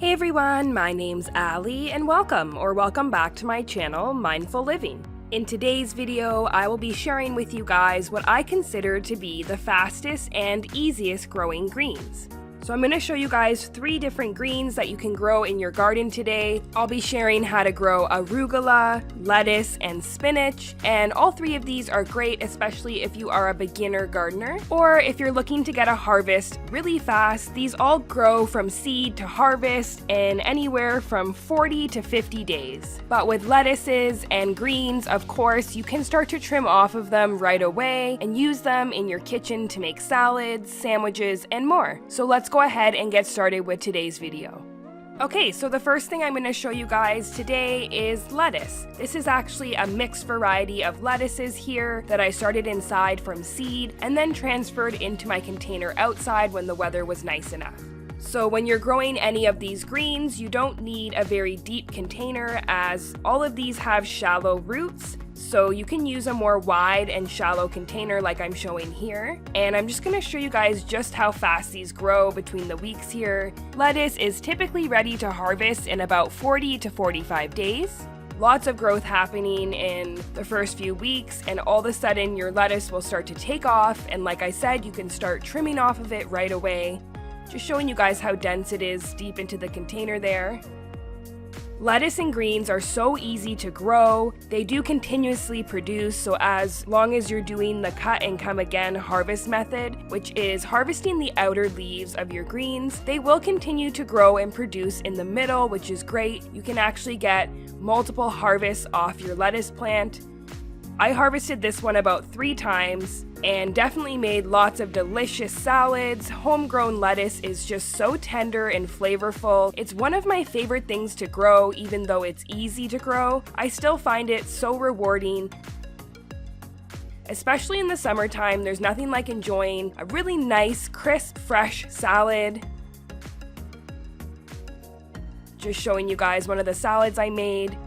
Hey everyone, my name's Ali and welcome back to my channel, Mindful Living. In today's video, I will be sharing with you guys what I consider to be the fastest and easiest growing greens. So I'm going to show you guys 3 different greens that you can grow in your garden today. I'll be sharing how to grow arugula, lettuce, and spinach, and all 3 of these are great, especially if you are a beginner gardener, or if you're looking to get a harvest really fast. These all grow from seed to harvest in anywhere from 40 to 50 days. But with lettuces and greens, of course, you can start to trim off of them right away and use them in your kitchen to make salads, sandwiches, and more. So let's go ahead and get started with today's video. Okay, so the first thing I'm going to show you guys today is lettuce. This is actually a mixed variety of lettuces here that I started inside from seed and then transferred into my container outside when the weather was nice enough. So when you're growing any of these greens, you don't need a very deep container as all of these have shallow roots. So you can use a more wide and shallow container like I'm showing here. And I'm just going to show you guys just how fast these grow between the weeks here. Lettuce is typically ready to harvest in about 40 to 45 days. Lots of growth happening in the first few weeks, and all of a sudden your lettuce will start to take off. And like I said, you can start trimming off of it right away. Just showing you guys how dense it is deep into the container there. Lettuce and greens are so easy to grow. They do continuously produce, so as long as you're doing the cut and come again harvest method, which is harvesting the outer leaves of your greens, they will continue to grow and produce in the middle, which is great. You can actually get multiple harvests off your lettuce plant. I harvested this one about 3 times and definitely made lots of delicious salads. Homegrown lettuce is just so tender and flavorful. It's one of my favorite things to grow, even though it's easy to grow. I still find it so rewarding. Especially in the summertime, there's nothing like enjoying a really nice, crisp, fresh salad. Just showing you guys one of the salads I made.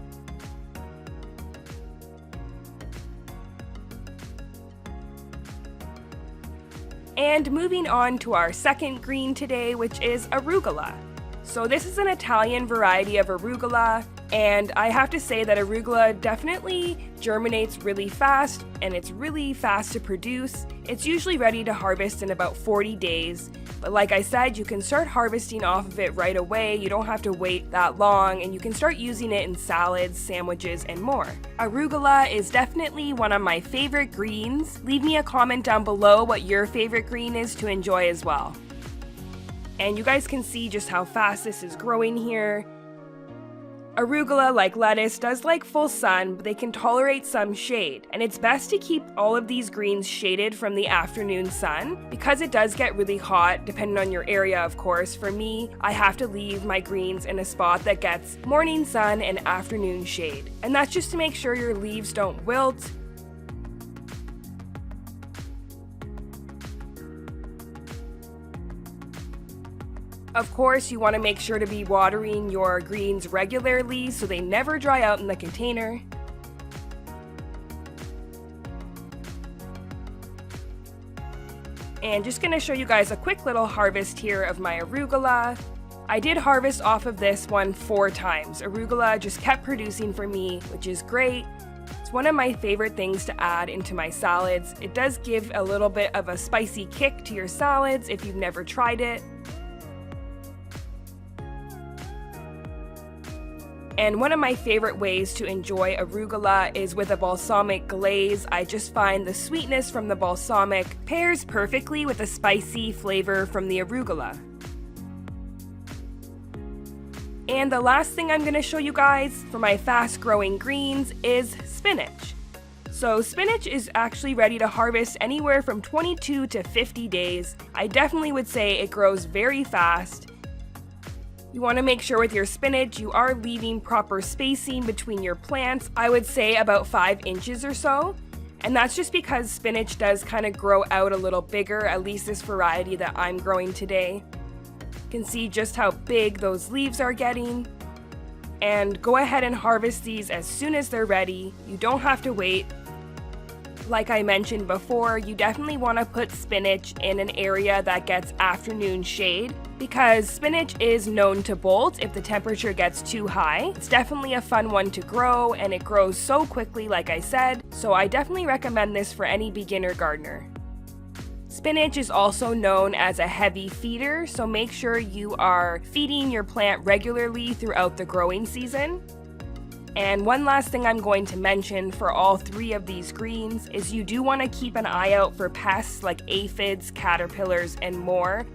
And moving on to our second green today, which is arugula. So this is an Italian variety of arugula, and I have to say that arugula definitely germinates really fast, and it's really fast to produce. It's usually ready to harvest in about 40 days, but like I said, you can start harvesting off of it right away. You don't have to wait that long, and you can start using it in salads, sandwiches, and more. Arugula is definitely one of my favorite greens. Leave me a comment down below what your favorite green is to enjoy as well. And you guys can see just how fast this is growing here. Arugula, like lettuce, does like full sun, but they can tolerate some shade. And it's best to keep all of these greens shaded from the afternoon sun because it does get really hot, depending on your area, of course. For me, I have to leave my greens in a spot that gets morning sun and afternoon shade. And that's just to make sure your leaves don't wilt. Of course, you want to make sure to be watering your greens regularly so they never dry out in the container. And just going to show you guys a quick little harvest here of my arugula. I did harvest off of this one 4 times. Arugula just kept producing for me, which is great. It's one of my favorite things to add into my salads. It does give a little bit of a spicy kick to your salads if you've never tried it. And one of my favorite ways to enjoy arugula is with a balsamic glaze. I just find the sweetness from the balsamic pairs perfectly with the spicy flavor from the arugula. And the last thing I'm going to show you guys for my fast growing greens is spinach. So spinach is actually ready to harvest anywhere from 22 to 50 days. I definitely would say it grows very fast. You want to make sure with your spinach you are leaving proper spacing between your plants. I would say about 5 inches or so. And that's just because spinach does kind of grow out a little bigger, at least this variety that I'm growing today. You can see just how big those leaves are getting. And go ahead and harvest these as soon as they're ready. You don't have to wait. Like I mentioned before, you definitely want to put spinach in an area that gets afternoon shade because spinach is known to bolt if the temperature gets too high. It's definitely a fun one to grow, and it grows so quickly like I said, so I definitely recommend this for any beginner gardener. Spinach is also known as a heavy feeder, so make sure you are feeding your plant regularly throughout the growing season. And one last thing I'm going to mention for all three of these greens is you do want to keep an eye out for pests like aphids, caterpillars, and more.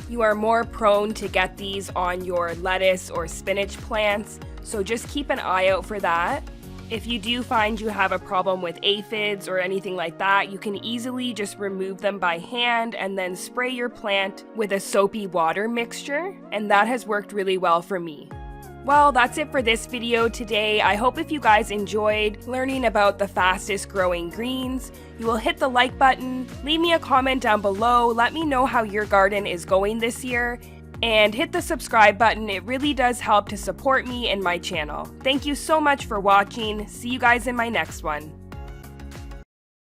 You are more prone to get these on your lettuce or spinach plants, so just keep an eye out for that. If you do find you have a problem with aphids or anything like that, you can easily just remove them by hand and then spray your plant with a soapy water mixture, and that has worked really well for me. Well, that's it for this video today. I hope if you guys enjoyed learning about the fastest growing greens, you will hit the like button, leave me a comment down below, let me know how your garden is going this year, and hit the subscribe button. It really does help to support me and my channel. Thank you so much for watching. See you guys in my next one.